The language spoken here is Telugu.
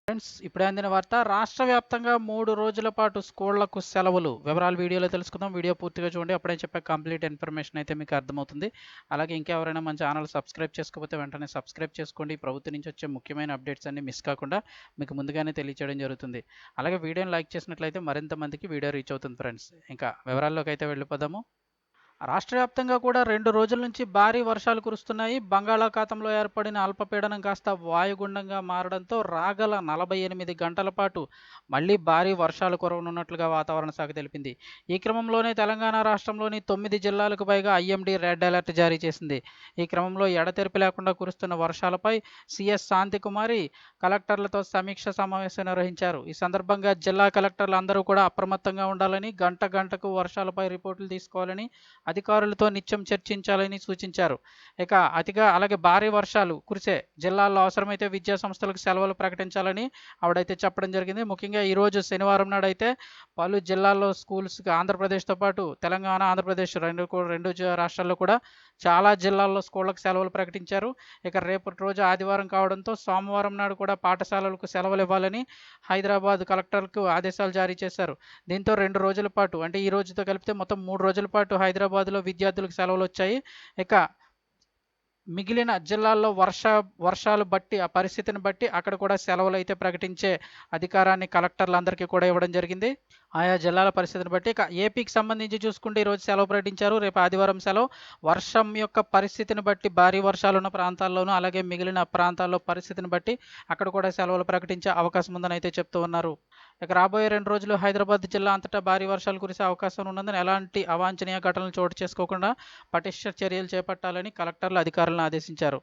ఫ్రెండ్స్, ఇప్పుడే అందిన వార్త. రాష్ట్ర వ్యాప్తంగా 3 రోజుల పాటు స్కూళ్లకు సెలవులు. వివరాలు వీడియోలో తెలుసుకుందాం. వీడియో పూర్తిగా చూడండి. అప్పుడే చెప్పే కంప్లీట్ ఇన్ఫర్మేషన్ అయితే మీకు అర్థమవుతుంది. అలాగే ఇంకెవరైనా మన ఛానల్ సబ్స్క్రైబ్ చేసుకోకపోతే వెంటనే సబ్స్క్రైబ్ చేసుకోండి. ప్రభుత్వం నుంచి వచ్చే ముఖ్యమైన అప్డేట్స్ అన్ని మిస్ కాకుండా మీకు ముందుగానే తెలియజేయడం జరుగుతుంది. అలాగే వీడియోని లైక్ చేసినట్లయితే మరింత మందికి వీడియో రీచ్ అవుతుంది ఫ్రెండ్స్. ఇంకా వివరాల్లోకి అయితే వెళ్ళిపోదాము. రాష్ట్ర వ్యాప్తంగా కూడా 2 రోజుల నుంచి భారీ వర్షాలు కురుస్తున్నాయి. బంగాళాఖాతంలో ఏర్పడిన అల్పపీడనం కాస్త వాయుగుండంగా మారడంతో రాగల 48 గంటల పాటు మళ్లీ భారీ వర్షాలు కురవనున్నట్లుగా వాతావరణ శాఖ తెలిపింది. ఈ క్రమంలోనే తెలంగాణ రాష్ట్రంలోని 9 జిల్లాలకు పైగా ఐఎండీ రెడ్ అలర్ట్ జారీ చేసింది. ఈ క్రమంలో ఎడతెరిపి లేకుండా కురుస్తున్న వర్షాలపై సీఎస్ శాంతికుమారి కలెక్టర్లతో సమీక్ష సమావేశం నిర్వహించారు. ఈ సందర్భంగా జిల్లా కలెక్టర్లు అందరూ కూడా అప్రమత్తంగా ఉండాలని, గంట గంటకు వర్షాలపై రిపోర్టులు తీసుకోవాలని అధికారులతో నిత్యం చర్చించాలని సూచించారు. ఇక అలాగే భారీ వర్షాలు కురిసే జిల్లాల్లో అవసరమైతే విద్యా సంస్థలకు సెలవులు ప్రకటించాలని ఆవిడైతే చెప్పడం జరిగింది. ముఖ్యంగా ఈరోజు శనివారం నాడైతే పలు జిల్లాల్లో స్కూల్స్కి ఆంధ్రప్రదేశ్తో పాటు తెలంగాణ, ఆంధ్రప్రదేశ్ రెండు రాష్ట్రాల్లో కూడా చాలా జిల్లాల్లో స్కూళ్ళకు సెలవులు ప్రకటించారు. ఇక రేపటి రోజు ఆదివారం కావడంతో సోమవారం నాడు కూడా పాఠశాలలకు సెలవులు ఇవ్వాలని హైదరాబాద్ కలెక్టర్లకు ఆదేశాలు జారీ చేశారు. దీంతో 2 రోజుల పాటు, అంటే ఈ రోజుతో కలిపితే మొత్తం 3 రోజుల పాటు హైదరాబాద్లో విద్యార్థులకు సెలవులు వచ్చాయి. ఇక మిగిలిన జిల్లాల్లో వర్షాలు బట్టి, ఆ పరిస్థితిని బట్టి అక్కడ కూడా సెలవులు అయితే ప్రకటించే అధికారాన్ని కలెక్టర్లందరికీ కూడా ఇవ్వడం జరిగింది. ఆయా జిల్లాల పరిస్థితిని బట్టి. ఇక ఏపీకి సంబంధించి చూసుకుంటే ఈరోజు సెలవు ప్రకటించారు. రేపు ఆదివారం సెలవు. వర్షం యొక్క పరిస్థితిని బట్టి భారీ వర్షాలున్న ప్రాంతాల్లోనూ, అలాగే మిగిలిన ప్రాంతాల్లో పరిస్థితిని బట్టి అక్కడ కూడా సెలవులు ప్రకటించే అవకాశం ఉందని అయితే చెప్తూ ఉన్నారు. ఇక రాబోయే 2 రోజులు హైదరాబాద్ జిల్లా అంతటా భారీ వర్షాలు కురిసే అవకాశం ఉన్నందున ఎలాంటి అవాంఛనీయ ఘటనలు చోటు చేసుకోకుండా పటిష్ట చర్యలు చేపట్టాలని కలెక్టర్లు అధికారులను ఆదేశించారు.